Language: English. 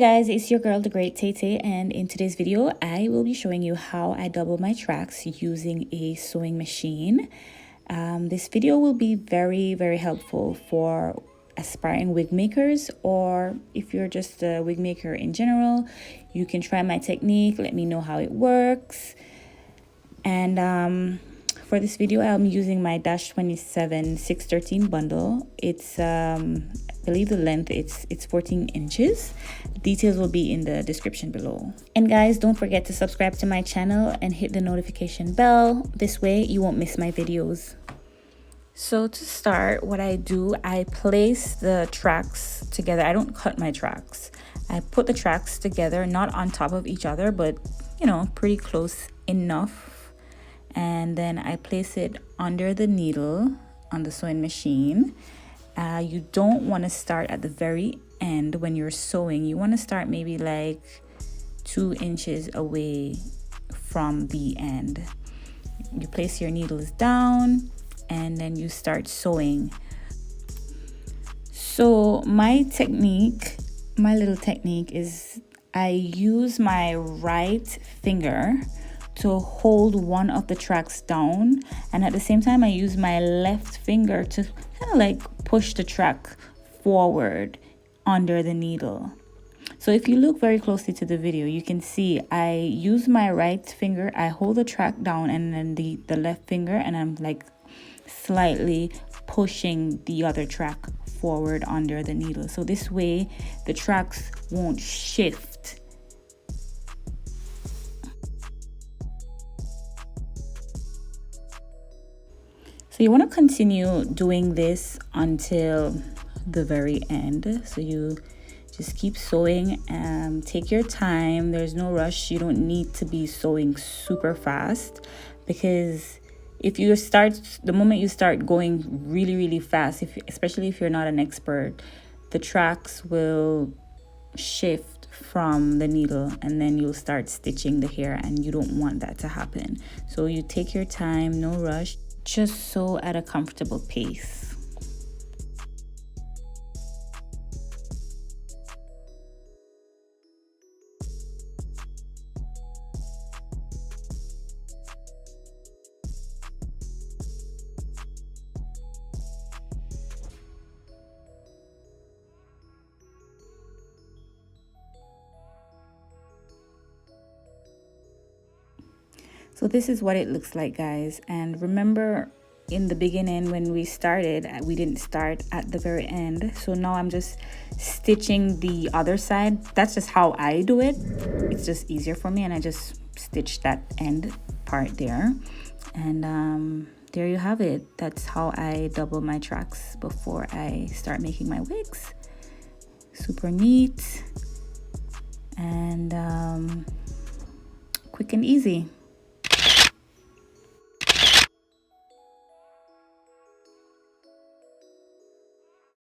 guys, it's your girl the Great Tay, and in today's video I will be showing you how I double my tracks using a sewing machine. This video will be very helpful for aspiring wig makers, or if you're just a wig maker in general. You can try my technique, let me know how it works. And for this video I'm using my Dash 27 613 bundle. It's I believe the length it's 14 inches. Details will be in the description below. And guys, don't forget to subscribe to my channel and hit the notification bell. This way you won't miss my videos. So to start, what I do, I place the tracks together. I don't cut my tracks. I put the tracks together, not on top of each other, but you know, pretty close enough. And then I place it under the needle on the sewing machine. You don't want to start at the very end when you're sewing. You want to start maybe like 2 inches away from the end. You place your needles down and then you start sewing. So my technique, my little technique is I use my right finger to hold one of the tracks down, and at the same time I use my left finger to kind of like push the track forward under the needle. So if you look very closely to the video, you can see I use my right finger, I hold the track down, and then the left finger, and I'm like slightly pushing the other track forward under the needle. So this way the tracks won't shift. So you want to continue doing this until the very end. So you just keep sewing and take your time. There's no rush. You don't need to be sewing super fast, because if you start, the moment you start going really fast, especially if you're not an expert, the tracks will shift from the needle and then you'll start stitching the hair, and you don't want that to happen. So you take your time, no rush. Just sew at a comfortable pace. So this is what it looks like, guys. And remember, in the beginning when we started, we didn't start at the very end. So now I'm just stitching the other side. That's just how I do it. It's just easier for me, and I just stitch that end part there. And there you have it. That's how I double my tracks before I start making my wigs. Super neat and quick and easy.